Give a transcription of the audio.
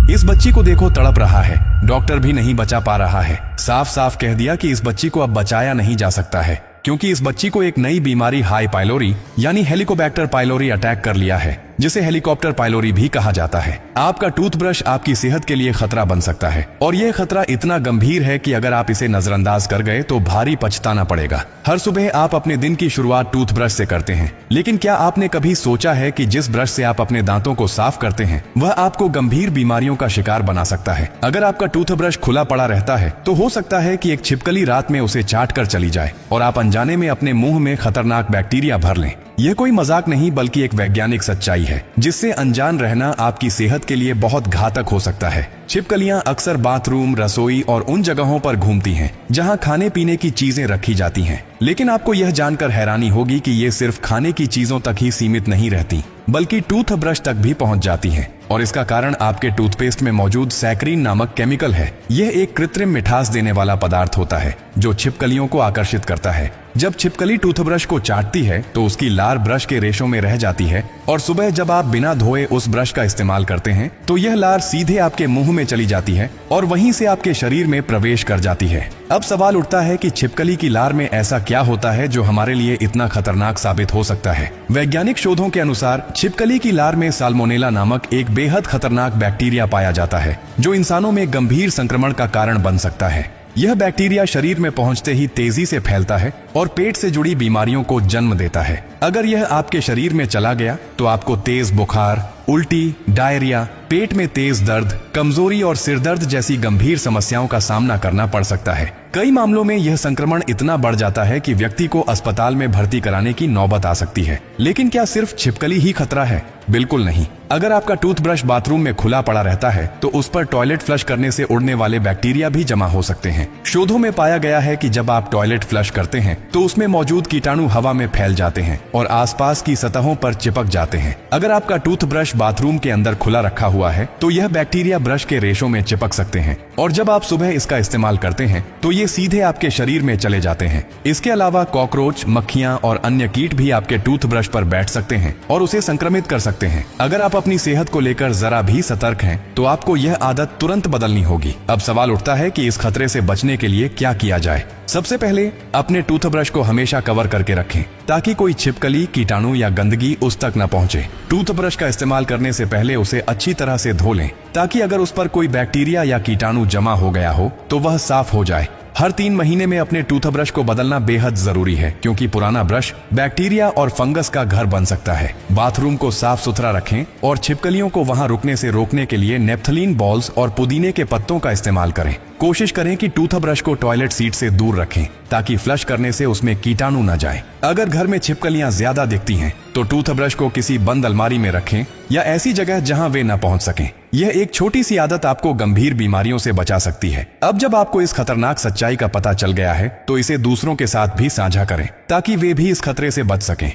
इस बच्ची को देखो, तड़प रहा है, डॉक्टर भी नहीं बचा पा रहा है। साफ साफ कह दिया कि इस बच्ची को अब बचाया नहीं जा सकता है, क्योंकि इस बच्ची को एक नई बीमारी हाई पाइलोरी यानी हेलिकोबैक्टर पाइलोरी अटैक कर लिया है, जिसे हेलीकॉप्टर पाइलोरी भी कहा जाता है। आपका टूथब्रश आपकी सेहत के लिए खतरा बन सकता है, और यह खतरा इतना गंभीर है कि अगर आप इसे नजरअंदाज कर गए तो भारी पछताना पड़ेगा। हर सुबह आप अपने दिन की शुरुआत टूथब्रश से करते हैं, लेकिन क्या आपने कभी सोचा है कि जिस ब्रश से आप अपने दांतों को साफ करते हैं वह आपको गंभीर बीमारियों का शिकार बना सकता है। अगर आपका टूथब्रश खुला पड़ा रहता है तो हो सकता है कि एक छिपकली रात में उसे चाट कर चली जाए और आप अनजाने में अपने मुंह में खतरनाक बैक्टीरिया भर लें। यह कोई मजाक नहीं बल्कि एक वैज्ञानिक सच्चाई है, जिससे अनजान रहना आपकी सेहत के लिए बहुत घातक हो सकता है। छिपकलियां अक्सर बाथरूम, रसोई और उन जगहों पर घूमती हैं जहां खाने पीने की चीजें रखी जाती हैं, लेकिन आपको यह जानकर हैरानी होगी कि ये सिर्फ खाने की चीजों तक ही सीमित नहीं रहती, बल्कि टूथब्रश तक भी पहुंच जाती हैं। और इसका कारण आपके टूथपेस्ट में मौजूद सैकरीन नामक केमिकल है। यह एक कृत्रिम मिठास देने वाला पदार्थ होता है जो छिपकलियों को आकर्षित करता है। जब छिपकली टूथब्रश को चाटती है तो उसकी लार ब्रश के रेशों में रह जाती है, और सुबह जब आप बिना धोए उस ब्रश का इस्तेमाल करते हैं तो यह लार सीधे आपके मुंह में चली जाती है और वहीं से आपके शरीर में प्रवेश कर जाती है। अब सवाल उठता है कि छिपकली की लार में ऐसा क्या होता है जो हमारे लिए इतना खतरनाक साबित हो सकता है। वैज्ञानिक शोधों के अनुसार छिपकली की लार में साल्मोनेला नामक एक बेहद खतरनाक बैक्टीरिया पाया जाता है, जो इंसानों में गंभीर संक्रमण का कारण बन सकता है। यह बैक्टीरिया शरीर में पहुंचते ही तेजी से फैलता है और पेट से जुड़ी बीमारियों को जन्म देता है। अगर यह आपके शरीर में चला गया तो आपको तेज बुखार, उल्टी, डायरिया, पेट में तेज दर्द, कमजोरी और सिरदर्द जैसी गंभीर समस्याओं का सामना करना पड़ सकता है। कई मामलों में यह संक्रमण इतना बढ़ जाता है कि व्यक्ति को अस्पताल में भर्ती कराने की नौबत आ सकती है। लेकिन क्या सिर्फ छिपकली ही खतरा है? बिल्कुल नहीं। अगर आपका टूथब्रश बाथरूम में खुला पड़ा रहता है तो उस पर टॉयलेट फ्लश करने से उड़ने वाले बैक्टीरिया भी जमा हो सकते हैं। शोधों में पाया गया है कि जब आप टॉयलेट फ्लश करते हैं तो उसमें मौजूद कीटाणु हवा में फैल जाते हैं और आसपास की सतहों पर चिपक जाते हैं। अगर आपका टूथब्रश बाथरूम के अंदर खुला रखा हुआ है तो यह बैक्टीरिया ब्रश के रेशों में चिपक सकते हैं, और जब आप सुबह इसका इस्तेमाल करते हैं तो ये सीधे आपके शरीर में चले जाते हैं। इसके अलावा कॉकरोच, मक्खियां और अन्य कीट भी आपके टूथब्रश पर बैठ सकते हैं और उसे संक्रमित कर सकते हैं। अगर आप अपनी सेहत को लेकर जरा भी सतर्क हैं तो आपको यह आदत तुरंत बदलनी होगी। अब सवाल उठता है कि इस खतरे से बचने के लिए क्या किया जाए। सबसे पहले अपने टूथब्रश को हमेशा कवर करके रखें ताकि कोई छिपकली, कीटाणु या गंदगी उस तक न पहुंचे। टूथब्रश का इस्तेमाल करने से पहले उसे अच्छी तरह से धो लें ताकि अगर उस पर कोई बैक्टीरिया या कीटाणु जमा हो गया हो तो वह साफ हो जाए। हर 3 महीने में अपने टूथब्रश को बदलना बेहद जरूरी है, क्योंकि पुराना ब्रश बैक्टीरिया और फंगस का घर बन सकता है। बाथरूम को साफ सुथरा रखें और छिपकलियों को वहां रुकने से रोकने के लिए नेफ्थलीन बॉल्स और पुदीने के पत्तों का इस्तेमाल करें। कोशिश करें कि टूथब्रश को टॉयलेट सीट से दूर रखें ताकि फ्लश करने से उसमें कीटाणु न जाए। अगर घर में छिपकलियां ज्यादा दिखती हैं तो टूथब्रश को किसी बंद अलमारी में रखें या ऐसी जगह जहां वे न पहुंच सकें। यह एक छोटी सी आदत आपको गंभीर बीमारियों से बचा सकती है। अब जब आपको इस खतरनाक सच्चाई का पता चल गया है तो इसे दूसरों के साथ भी साझा करें ताकि वे भी इस खतरे से बच सकें।